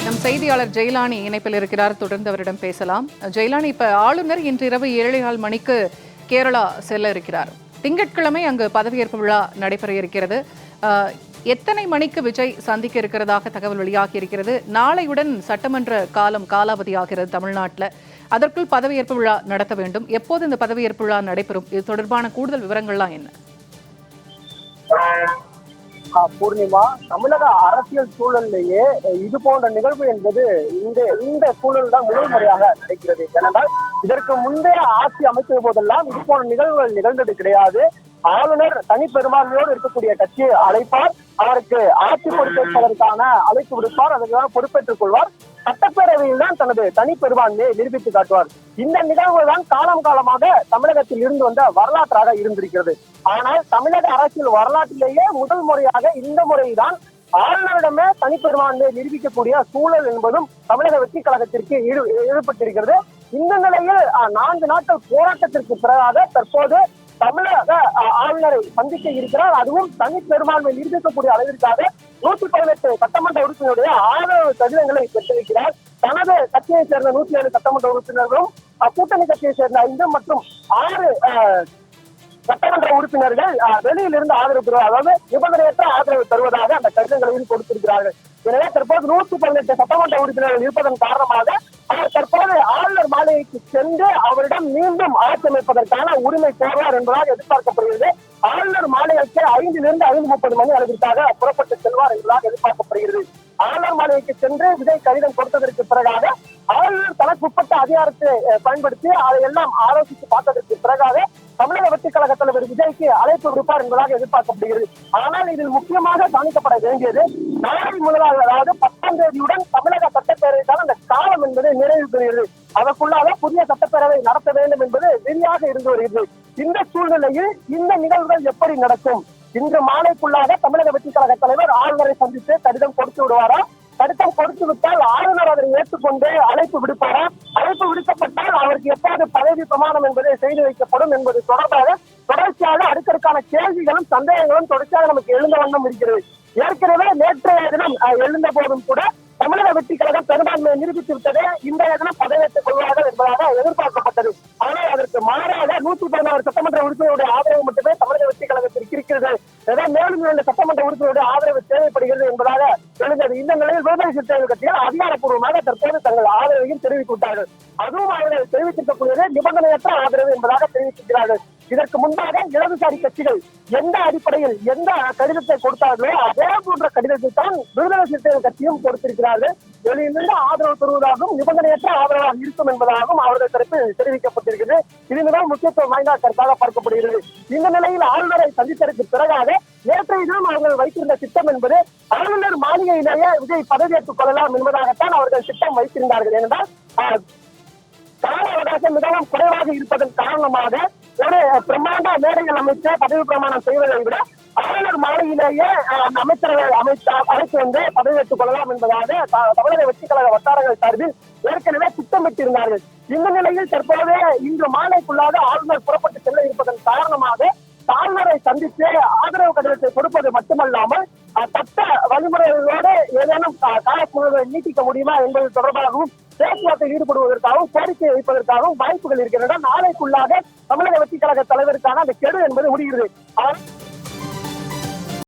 நம் செய்தியாளர் ஜெயலானி இணைப்பில் இருக்கிறார். தொடர்ந்து அவரிடம் பேசலாம். ஜெயலானி, இப்ப ஆளுநர் இன்று இரவு 7:15 மணிக்கு கேரளா செல்ல இருக்கிறார். திங்கட்கிழமை அங்கு பதவியேற்பு விழா நடைபெற இருக்கிறது. எத்தனை மணிக்கு விஜய் சந்திக்க இருக்கிறதாக தகவல் வெளியாகி இருக்கிறது? நாளையுடன் சட்டமன்ற காலாவதி ஆகிறது தமிழ்நாட்டில். அதற்குள் பதவியேற்பு விழா நடத்த வேண்டும். எப்போது இந்த பதவியேற்பு விழா நடைபெறும்? இது தொடர்பான கூடுதல் விவரங்கள்லாம் என்ன? பூர்ணிமா, தமிழக அரசியல் சூழலிலேயே இது போன்ற நிகழ்வு என்பது இந்த சூழல் தான் முதல் முறையாக நடக்கிறது. ஏனென்றால் இதற்கு முந்தைய ஆட்சி அமைச்சது போதெல்லாம் இது போன்ற நிகழ்வுகள் நிகழ்ந்தது கிடையாது. ஆளுநர் தனிப்பெரும்பான்மையோடு இருக்கக்கூடிய கட்சியை அழைப்பார், அவருக்கு ஆட்சி பொறுப்பேற்பதற்கான அழைப்பு விடுப்பார், அதற்கான பொறுப்பேற்றுக் கொள்வார். சட்டப்பேரவையில் தான் தனது தனி பெரும்பான்மையை நிரூபித்து காட்டுவார். இந்த நிகழ்வு தான் காலம் காலமாக தமிழகத்தில் இருந்து வந்த வரலாற்றாக இருந்திருக்கிறது. ஆனால் தமிழக அரசியல் வரலாற்றிலேயே முதல் முறையாக இந்த முறைதான் ஆளுநரிடமே தனிப்பெரும்பான்மையை நிரூபிக்கக்கூடிய சூழல் என்பதும் தமிழக வெற்றி கழகத்திற்கு ஈடுபட்டிருக்கிறது. இந்த நிலையில் 4 நாட்கள் போராட்டத்திற்கு பிறகாக தற்போது தமிழக ஆளுநரை சந்திக்க இருக்கிறார். அதுவும் தனி பெரும்பான்மை நிரூபிக்கக்கூடிய அளவிற்காக 118 சட்டமன்ற உறுப்பினருடைய ஆதரவு கடிதங்களை பெற்றிருக்கிறார். தனது கட்சியை சேர்ந்த 107 சட்டமன்ற உறுப்பினர்களும் கூட்டணி கட்சியை சேர்ந்த 5 மற்றும் 6 சட்டமன்ற உறுப்பினர்கள் வெளியில் இருந்து ஆதரவு பெறுவார், அதாவது நிபந்தனையற்ற ஆதரவு தருவதாக அந்த கடிதங்களையும் கொடுத்திருக்கிறார்கள். எனவே தற்போது 118 சட்டமன்ற உறுப்பினர்கள் இருப்பதன் காரணமாக அவர் தற்போது ஆளுநர் மாளிகைக்கு சென்று அவரிடம் மீண்டும் ஆட்சி அமைப்பதற்கான உரிமை கோருவார் என்பதாக எதிர்பார்க்கப்படுகிறது. ஆளுநர் மாளிகைக்கு 5 to 5:30 மணி அளவிற்காக புறப்பட்டு செல்வார் என்பதாக எதிர்பார்க்கப்படுகிறது. ஆளுநர் மாளிகைக்கு சென்று விஜய் கடிதம் கொடுத்ததற்கு பிறகாக ஆளுநர் தனக்கு உட்பட்ட அதிகாரத்தை பயன்படுத்தி அதையெல்லாம் ஆலோசித்து பார்த்ததற்கு பிறகாக தமிழக வெற்றி கழக தலைவர் விஜய்க்கு அழைப்பு விடுப்பார் என்பதாக எதிர்பார்க்கப்படுகிறது. ஆனால் இதில் முக்கியமாக கவனிக்கப்பட வேண்டியது, நாளை முதலாக, அதாவது 10ஆம் தேதியுடன் தமிழக சட்டப்பேரவைக்கான அந்த காலம் என்பது நிறைவு பெறுகிறது. அதற்குள்ளாக புதிய சட்டப்பேரவை நடத்த வேண்டும் என்பது விரிவாக இருந்து வருகிறது. இந்த சூழ்நிலையில் இந்த நிகழ்வுகள் எப்படி நடக்கும்? இன்று மாலைக்குள்ளாக தமிழக வெற்றி கழக தலைவர் ஆளுநரை சந்தித்து கடிதம் கொடுத்து விடுவாரா? கடிதம் கொடுத்து விட்டால் ஆளுநர் அதனை ஏற்றுக்கொண்டு அழைப்பு விடுப்பாரா? அழைப்பு விடுக்கப்பட்டால் அவருக்கு எப்போது பதவி பிரமாணம் என்பதை செய்து வைக்கப்படும் என்பது தொடர்பாக தொடர்ச்சியாக அடுக்கடுக்கான கேள்விகளும் சந்தேகங்களும் தொடர்ச்சியாக நமக்கு எழுந்த வண்ணம் இருக்கிறது. ஏற்கனவே நேற்றைய தினம் எழுந்த போதும் கூட தமிழக வெற்றி கழகம் பெரும்பான்மையை நிரூபித்து விட்டதே இன்றைய தினம் பதவியேற்றுக் கொள்வார்கள் என்பதாக எதிர்பார்க்கப்பட்டது. ஆனால் அதற்கு மாறாக 116 சட்டமன்ற உறுப்பினருடைய ஆதரவு மட்டுமே தமிழக வெற்றி கழகத்திற்கு இருக்கிறது. மேலும் 2 சட்டமன்ற உறுப்பினருடைய ஆதரவு தேவைப்படுகிறது என்பதாக எழுந்தது. இந்த நிலையில் விடுதலை சிறுத்தைகள் கட்சிகள் அதிகாரப்பூர்வமாக தற்போது தங்கள் ஆதரவையும் தெரிவித்துவிட்டார்கள். அதுவும் அவர்கள் தெரிவித்திருக்கக்கூடியது நிபந்தனையற்ற ஆதரவு என்பதாக தெரிவித்திருக்கிறார்கள். இதற்கு முன்பாக இடதுசாரி கட்சிகள் எந்த அடிப்படையில் எந்த கடிதத்தை கொடுத்தார்களோ அதே போன்ற கடிதத்தை தான் விடுதலை சிறுத்தைகள் கட்சியும் கொடுத்திருக்கிறார்கள். வெளியிலிருந்து ஆதரவு தருவதாகவும் நிபந்தனையற்ற ஆதரவாக இருக்கும் என்பதாகவும் அவர்கள் தரப்பில் தெரிவிக்கப்பட்டிருக்கிறது. இது மிகவும் முக்கியத்துவம் வாய்ந்த கருத்தாக பார்க்கப்படுகிறது. இந்த நிலையில் ஆளுநரை சந்தித்ததற்கு பிறகாக நேற்றைய தினம் அவர்கள் வைத்திருந்த திட்டம் என்பது ஆளுநர் மாளிகையிலேயே விஜய் பதவியேற்றுக் கொள்ளலாம் என்பதாகத்தான் அவர்கள் திட்டம் வைத்திருந்தார்கள். ஏனென்றால் கால அவகாசம் மிகவும் குறைவாக இருப்பதன் காரணமாக ஒரு பிரம்மாண்ட மேடைகள் அமைத்து பதவி பிரமாணம் செய்வதை விட ஆளுநர் மாளிகையிலேயே அமைச்சரவை அழைத்து வந்து பதவியேற்றுக் கொள்ளலாம் என்பதாக தமிழக வெற்றி கழக வட்டாரங்கள் சார்பில் ஏற்கனவே திட்டமிட்டிருந்தார்கள். இந்த நிலையில் தற்போது இன்று மாலைக்குள்ளாக ஆளுநர் புறப்பட்டு செல்ல இருப்பதன் காரணமாக ஆளுநரை சந்தித்து ஆதரவு கடிதத்தை கொடுப்பது மட்டுமல்லாமல் சட்ட வழிமுறைகளோடு ஏதேனும் காலக்குழுவை நீட்டிக்க முடியுமா என்பது தொடர்பாகவும் பேச்சுவார்த்தையில் ஈடுபடுவதற்காகவும் கோரிக்கை வைப்பதற்காகவும் வாய்ப்புகள் இருக்கின்றன. நாளைக்குள்ளாக தமிழக வெற்றி கழக தலைவருக்கான அந்த கெடு என்பது முடிகிறது.